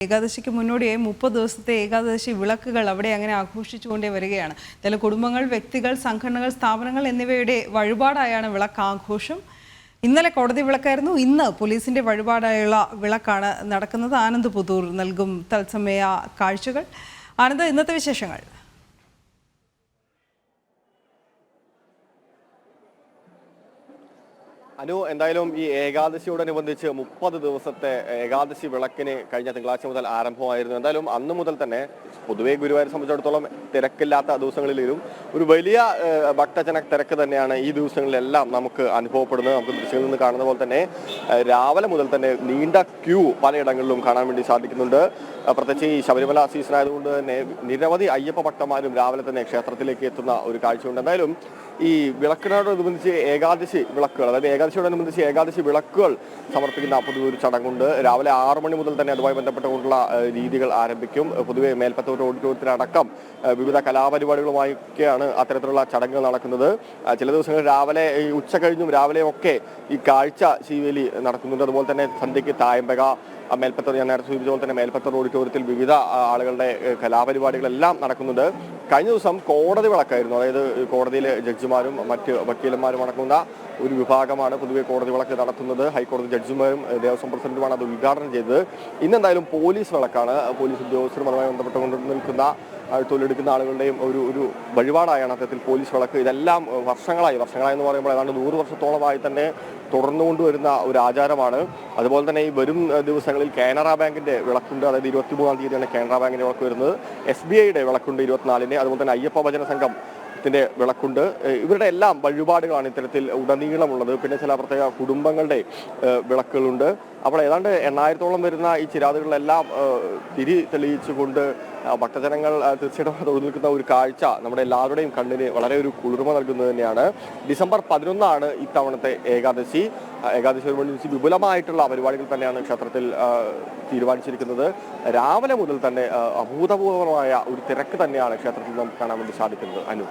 ഏകാദശിക്ക് മുന്നോടിയായി 30 ദിവസത്തെ ഏകാദശി വിളക്കുകൾ അവിടെ അങ്ങനെ ആഘോഷിച്ചുകൊണ്ടേ വരികയാണ്. എന്തായാലും കുടുംബങ്ങൾ, വ്യക്തികൾ, സംഘടനകൾ, സ്ഥാപനങ്ങൾ എന്നിവയുടെ വഴിപാടായാണ് വിളക്ക് ആഘോഷം. ഇന്നലെ കോടതി വിളക്കായിരുന്നു. ഇന്ന് പോലീസിന്റെ വഴിപാടായുള്ള വിളക്കാണ് നടക്കുന്നത്. ആനന്ദ് പുതൂർ നൽകും തത്സമയ കാഴ്ചകൾ. ആനന്ദ്, ഇന്നത്തെ വിശേഷങ്ങൾ. അനു, എന്തായാലും ഈ ഏകാദശിയോടനുബന്ധിച്ച് 30 ദിവസത്തെ ഏകാദശി വിളക്കിന് കഴിഞ്ഞ തിങ്കളാഴ്ച മുതൽ ആരംഭമായിരുന്നു. എന്തായാലും അന്ന് മുതൽ തന്നെ പൊതുവേ ഗുരുവായൂരെ സംബന്ധിച്ചിടത്തോളം തിരക്കില്ലാത്ത ദിവസങ്ങളിലും ഒരു വലിയ ഭക്തജന തിരക്ക് തന്നെയാണ് ഈ ദിവസങ്ങളിലെല്ലാം നമുക്ക് അനുഭവപ്പെടുന്നത്. നമുക്ക് ദൃശ്യങ്ങളിൽ നിന്ന് കാണുന്ന പോലെ തന്നെ രാവിലെ മുതൽ തന്നെ നീണ്ട ക്യൂ പലയിടങ്ങളിലും കാണാൻ വേണ്ടി സാധിക്കുന്നുണ്ട്. പ്രത്യേകിച്ച് ഈ ശബരിമല സീസൺ ആയതുകൊണ്ട് തന്നെ നിരവധി അയ്യപ്പ ഭക്തന്മാരും രാവിലെ തന്നെ ക്ഷേത്രത്തിലേക്ക് എത്തുന്ന ഒരു കാഴ്ചയുണ്ട്. എന്തായാലും ഈ വിളക്കിനോടനുബന്ധിച്ച് ഏകാദശി വിളക്കുകൾ, അതായത് ഏകാദശിയോടനുബന്ധിച്ച് ഏകാദശി വിളക്കുകൾ സമർപ്പിക്കുന്ന പുതിയൊരു ചടങ്ങുണ്ട്. രാവിലെ 6 മണി മുതൽ തന്നെ അതുമായി ബന്ധപ്പെട്ടുകൊണ്ടുള്ള രീതികൾ ആരംഭിക്കും. പൊതുവെ മേൽപ്പത്തൂർ ഓഡിറ്റോറിയത്തിലടക്കം വിവിധ കലാപരിപാടികളുമായൊക്കെയാണ് അത്തരത്തിലുള്ള ചടങ്ങുകൾ നടക്കുന്നത്. ചില ദിവസങ്ങളിൽ രാവിലെ ഉച്ച കഴിഞ്ഞും രാവിലെയും ഒക്കെ ഈ കാഴ്ച ശീവേലി നടക്കുന്നുണ്ട്. അതുപോലെ തന്നെ സന്ധ്യയ്ക്ക് തായമ്പക, മേൽപ്പത്തൂർ, ഞാൻ നേരത്തെ സൂചിപ്പിച്ച പോലെ തന്നെ മേൽപ്പത്തൂർ ഓഡിറ്റോറിയത്തിൽ വിവിധ ആളുകളുടെ കലാപരിപാടികളെല്ലാം നടക്കുന്നുണ്ട്. കഴിഞ്ഞ ദിവസം കോടതി വിളക്കായിരുന്നു. അതായത് കോടതിയിലെ ജഡ്ജിമാരും മറ്റ് വക്കീലന്മാരും അടങ്ങുന്ന ഒരു വിഭാഗമാണ് പൊതുവെ കോടതി വിളക്ക് നടത്തുന്നത്. ഹൈക്കോടതി ജഡ്ജിമാരും ദേവസ്വം പ്രസിഡന്റുമാണ് അത് ഉദ്ഘാടനം ചെയ്തത്. ഇന്നെന്തായാലും പോലീസ് വിളക്കാണ്. പോലീസ് ഉദ്യോഗസ്ഥരും അതുമായി ബന്ധപ്പെട്ടുകൊണ്ട് നിൽക്കുന്ന തൊഴിലെടുക്കുന്ന ആളുകളുടെയും ഒരു വഴിപാടായാണ് അത്തരത്തിൽ പോലീസ് വിളക്ക്. ഇതെല്ലാം വർഷങ്ങളായി എന്ന് പറയുമ്പോൾ ഏതാണ്ട് 100 വർഷത്തോളമായി തന്നെ തുടർന്നുകൊണ്ടുവരുന്ന ഒരു ആചാരമാണ്. അതുപോലെ തന്നെ ഈ വരും ദിവസങ്ങളിൽ കാനറ ബാങ്കിന്റെ വിളക്കുണ്ട്. അതായത് 23-ാം തീയതിയാണ് കാനറ ബാങ്കിന്റെ വിളക്ക് വരുന്നത്. SBIയുടെ വിളക്കുണ്ട് 24-ന്. അതുപോലെ തന്നെ അയ്യപ്പ ഭജന സംഘം വിളക്കുണ്ട്. ഇവരുടെ എല്ലാം വഴിപാടുകളാണ് ഇത്തരത്തിൽ ഉടനീളമുള്ളത്. പിന്നെ ചില പ്രത്യേക കുടുംബങ്ങളുടെ വിളക്കുകളുണ്ട്. അപ്പോൾ ഏതാണ്ട് 8000-ഓളം വരുന്ന ഈ ചിരാതുകളിലെല്ലാം തിരി തെളിയിച്ചുകൊണ്ട് ഭക്തജനങ്ങൾ തീർച്ചയായിട്ടും തൊഴിൽ നിൽക്കുന്ന ഒരു കാഴ്ച നമ്മുടെ എല്ലാവരുടെയും കണ്ണിന് വളരെ ഒരു കുളിർമ നൽകുന്നത് തന്നെയാണ്. ഡിസംബർ 11 ഇത്തവണത്തെ ഏകാദശി. ഏകാദശിയോടനുബന്ധിച്ച് വിപുലമായിട്ടുള്ള പരിപാടികൾ തന്നെയാണ് ക്ഷേത്രത്തിൽ തീരുമാനിച്ചിരിക്കുന്നത്. രാവിലെ മുതൽ തന്നെ അഭൂതപൂർവമായ ഒരു തിരക്ക് തന്നെയാണ് ക്ഷേത്രത്തിൽ നമുക്ക് കാണാൻ വേണ്ടി സാധിക്കുന്നത്. അനു.